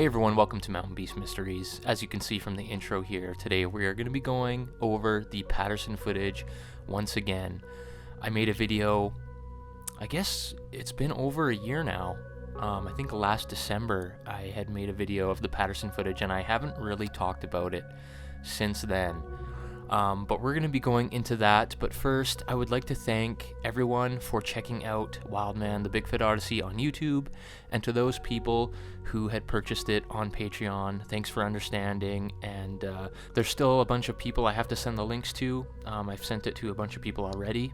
Hey everyone, welcome to Mountain Beast Mysteries. As you can see from the intro here, today we are going to be going over the Patterson footage once again. I made a video, I guess it's been over a year now. I think last December I had made a video of the Patterson footage and I haven't really talked about it since then. But we're going to be going into that. But first, I would like to thank everyone for checking out WILDMAN, the Bigfoot Odyssey on YouTube, and to those people who had purchased it on Patreon. Thanks for understanding. And there's still a bunch of people I have to send the links to. I've sent it to a bunch of people already.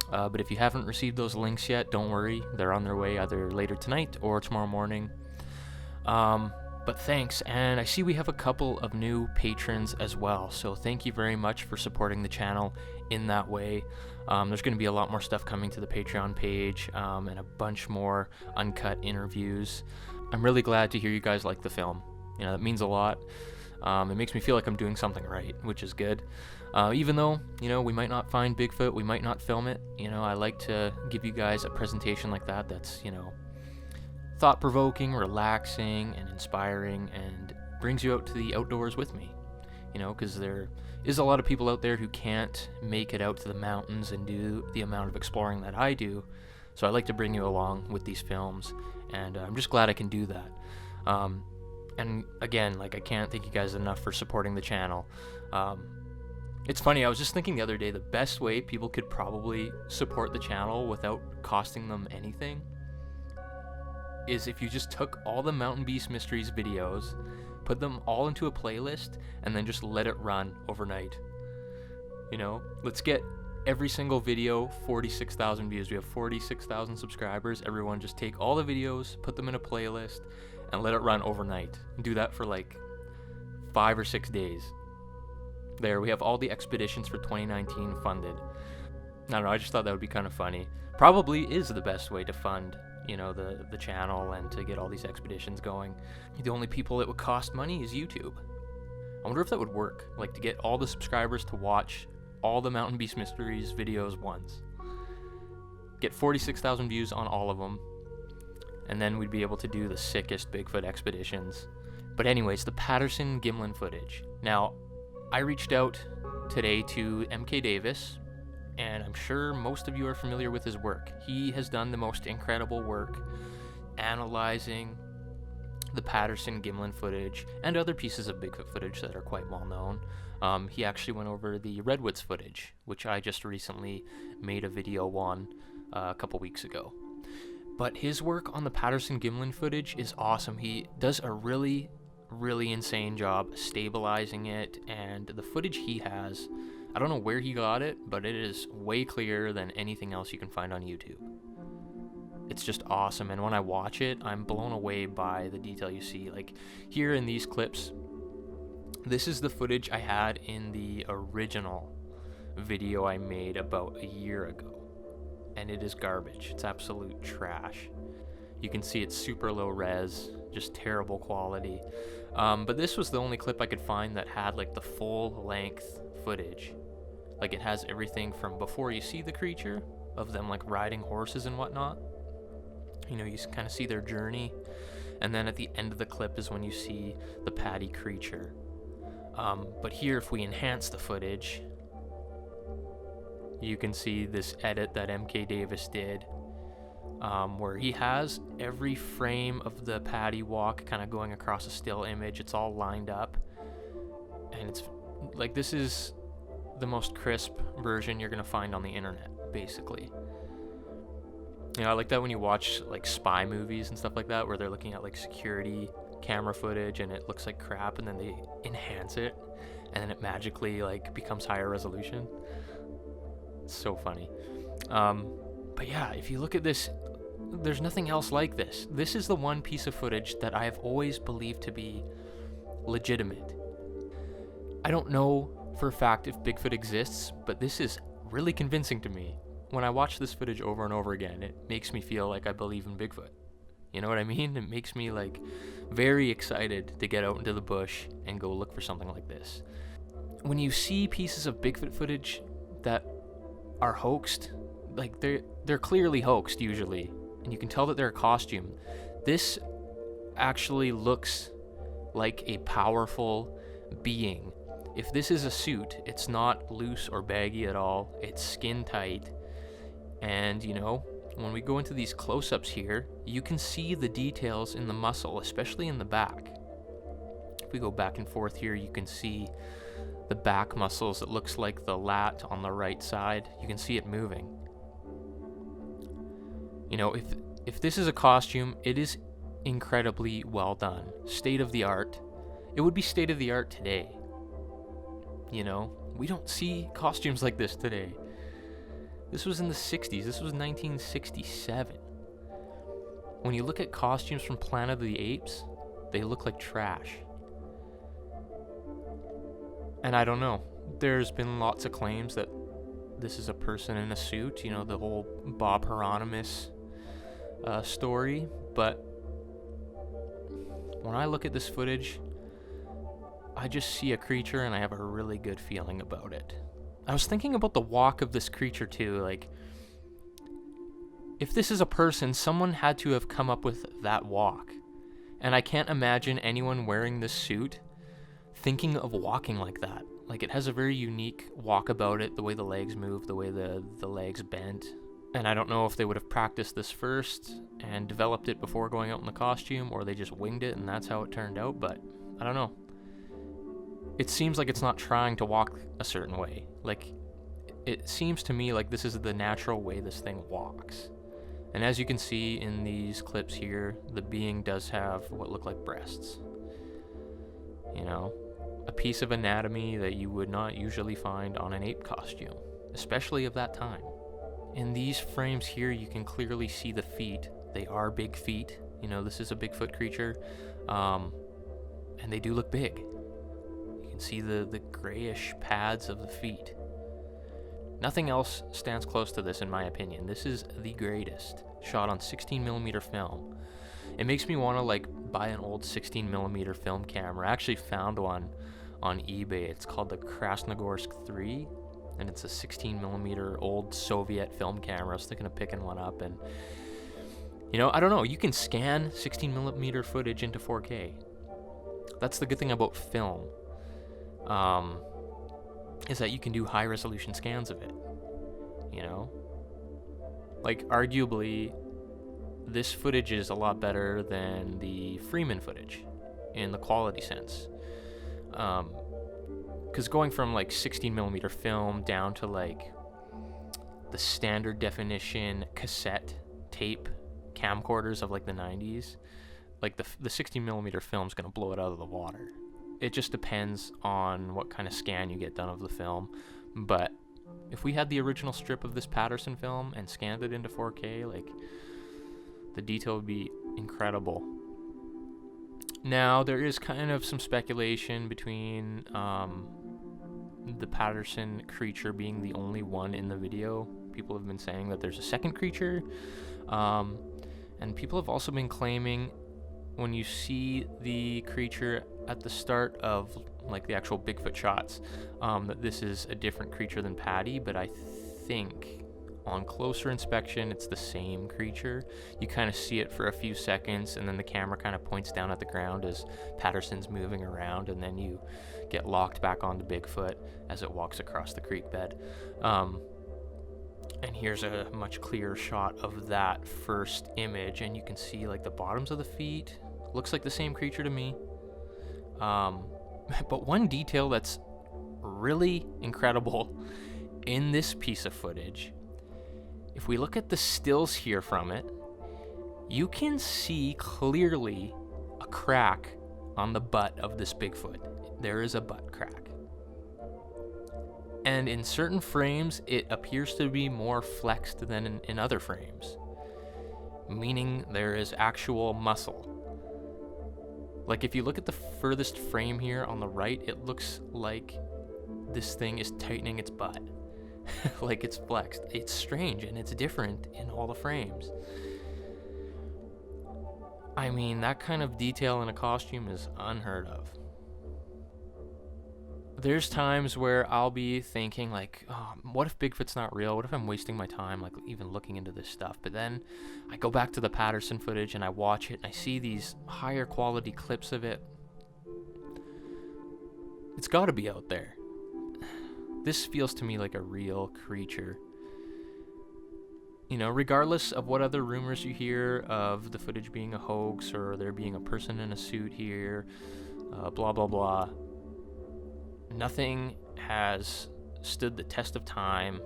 But if you haven't received those links yet, don't worry. They're on their way either later tonight or tomorrow morning. But thanks, and I see we have a couple of new patrons as well, so thank you very much for supporting the channel in that way. There's going to be a lot more stuff coming to the Patreon page, and a bunch more uncut interviews. I'm really glad to hear you guys like the film. You know, that means a lot. It makes me feel like I'm doing something right, which is good. Even though, you know, we might not find Bigfoot, we might not film it, you know, I like to give you guys a presentation like that that's, you know, thought-provoking, relaxing, and inspiring, and brings you out to the outdoors with me, you know, because there is a lot of people out there who can't make it out to the mountains and do the amount of exploring that I do, so I like to bring you along with these films, and I'm just glad I can do that. And again, like, I can't thank you guys enough for supporting the channel. It's funny, I was just thinking the other day, the best way people could probably support the channel without costing them anything is if you just took all the Mountain Beast Mysteries videos, put them all into a playlist, and then just let it run overnight. You know, let's get every single video 46,000 views. We have 46,000 subscribers. Everyone just take all the videos, put them in a playlist, and let it run overnight. Do that for like 5 or 6 days. There, we have all the expeditions for 2019 funded. I don't know, I just thought that would be kind of funny. Probably is the best way to fund, you know, the channel and to get all these expeditions going. The only people it would cost money is YouTube. I wonder if that would work, like to get all the subscribers to watch all the Mountain Beast Mysteries videos once. Get 46,000 views on all of them, and then we'd be able to do the sickest Bigfoot expeditions. But anyways, the Patterson Gimlin footage. Now, I reached out today to MK Davis, and I'm sure most of you are familiar with his work. He has done the most incredible work analyzing the Patterson Gimlin footage and other pieces of Bigfoot footage that are quite well known. He actually went over the Redwoods footage, which I just recently made a video on a couple weeks ago. But his work on the Patterson Gimlin footage is awesome. He does a really insane job stabilizing it, and the footage he has, I don't know where he got it, but it is way clearer than anything else you can find on YouTube. It's just awesome, and when I watch it, I'm blown away by the detail you see. Like, here in these clips, this is the footage I had in the original video I made about a year ago, and it is garbage. It's absolute trash. You can see it's super low res, just terrible quality. But this was the only clip I could find that had like the full length footage. Like, it has everything from before you see the creature, of them like riding horses and whatnot. You know, you kind of see their journey, and then at the end of the clip is when you see the patty creature. But here, if we enhance the footage, you can see this edit that MK Davis did, where he has every frame of the patty walk kind of going across a still image. It's all lined up, and it's like, this is the most crisp version you're gonna find on the internet, basically. You know, I like that when you watch like spy movies and stuff like that, where they're looking at like security camera footage and it looks like crap, and then they enhance it, and then it magically like becomes higher resolution. It's so funny. But yeah, if you look at this, there's nothing else like this. This is the one piece of footage that I have always believed to be legitimate. I don't know for a fact if Bigfoot exists, but this is really convincing to me. When I watch this footage over and over again, it makes me feel like I believe in Bigfoot. You know what I mean? It makes me like very excited to get out into the bush and go look for something like this. When you see pieces of Bigfoot footage that are hoaxed, like they're clearly hoaxed usually, and you can tell that they're a costume. This actually looks like a powerful being. If this is a suit, it's not loose or baggy at all. It's skin tight. And, you know, when we go into these close-ups here, you can see the details in the muscle, especially in the back. If we go back and forth here, you can see the back muscles. It looks like the lat on the right side. You can see it moving. You know, if this is a costume, it is incredibly well done. State of the art. It would be state of the art today. You know, we don't see costumes like this today. This was in the 60s. This was 1967. When you look at costumes from Planet of the Apes, they look like trash. And I don't know. There's been lots of claims that this is a person in a suit, you know, the whole Bob Hieronymus story. But when I look at this footage, I just see a creature and I have a really good feeling about it. I was thinking about the walk of this creature too. Like, if this is a person, someone had to have come up with that walk. And I can't imagine anyone wearing this suit thinking of walking like that. Like, it has a very unique walk about it, the way the legs move, the way the legs bent. And I don't know if they would have practiced this first and developed it before going out in the costume, or they just winged it and that's how it turned out, but I don't know. It seems like it's not trying to walk a certain way. Like, it seems to me like this is the natural way this thing walks. And as you can see in these clips here, the being does have what look like breasts. You know, a piece of anatomy that you would not usually find on an ape costume, especially of that time. In these frames here, you can clearly see the feet. They are big feet. You know, this is a Bigfoot creature. And they do look big. You can see the grayish pads of the feet. Nothing else stands close to this in my opinion. This is the greatest, shot on 16mm film. It makes me want to like buy an old 16mm film camera. I actually found one on eBay. It's called the Krasnogorsk 3, and it's a 16mm old Soviet film camera. I was thinking of picking one up, and you know, I don't know, you can scan 16mm footage into 4K. That's the good thing about film. Is that you can do high resolution scans of it, you know? Like, arguably, this footage is a lot better than the Freeman footage in the quality sense. Because going from like 16mm film down to like the standard definition cassette tape camcorders of like the 90s, like the 16mm film is going to blow it out of the water. It just depends on what kind of scan you get done of the film. But if we had the original strip of this Patterson film and scanned it into 4K, like, the detail would be incredible. Now, there is kind of some speculation between the Patterson creature being the only one in the video. People have been saying that there's a second creature. And people have also been claiming, when you see the creature at the start of like the actual Bigfoot shots, that this is a different creature than Patty, but I think on closer inspection it's the same creature. You kind of see it for a few seconds, and then the camera kind of points down at the ground as Patterson's moving around, and then you get locked back onto Bigfoot as it walks across the creek bed. And here's a much clearer shot of that first image, and you can see like the bottoms of the feet. Looks like the same creature to me. But one detail that's really incredible in this piece of footage, if we look at the stills here from it, you can see clearly a crack on the butt of this Bigfoot. There is a butt crack. And in certain frames, it appears to be more flexed than in other frames, meaning there is actual muscle. Like, if you look at the furthest frame here on the right, it looks like this thing is tightening its butt. Like, it's flexed. It's strange, and it's different in all the frames. I mean, that kind of detail in a costume is unheard of. There's times where I'll be thinking, like, oh, what if Bigfoot's not real? What if I'm wasting my time, like, even looking into this stuff? But then I go back to the Patterson footage and I watch it and I see these higher quality clips of it. It's got to be out there. This feels to me like a real creature. You know, regardless of what other rumors you hear of the footage being a hoax or there being a person in a suit here, blah, blah, blah, nothing has stood the test of time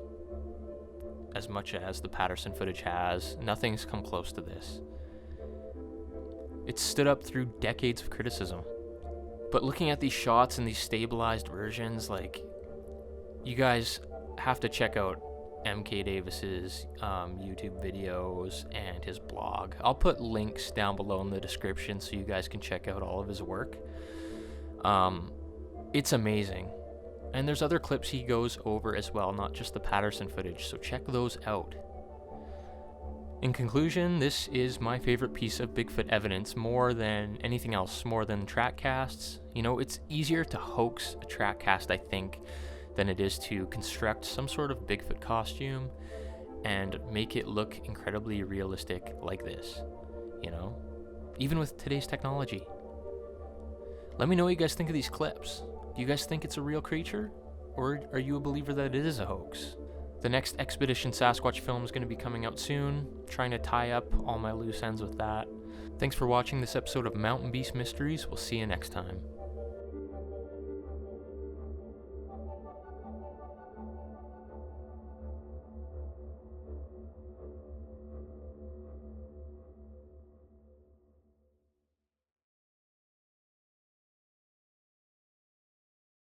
as much as the Patterson footage has. Nothing's come close to this. It's stood up through decades of criticism. But looking at these shots and these stabilized versions, like, you guys have to check out MK Davis's YouTube videos and his blog. I'll put links down below in the description so you guys can check out all of his work. It's amazing. And there's other clips he goes over as well, not just the Patterson footage, so check those out. In conclusion, this is my favorite piece of Bigfoot evidence more than anything else, more than track casts. You know, it's easier to hoax a track cast, I think, than it is to construct some sort of Bigfoot costume and make it look incredibly realistic like this, you know, even with today's technology. Let me know what you guys think of these clips. Do you guys think it's a real creature, or are you a believer that it is a hoax? The next Expedition Sasquatch film is going to be coming out soon, trying to tie up all my loose ends with that. Thanks for watching this episode of Mountain Beast Mysteries. We'll see you next time.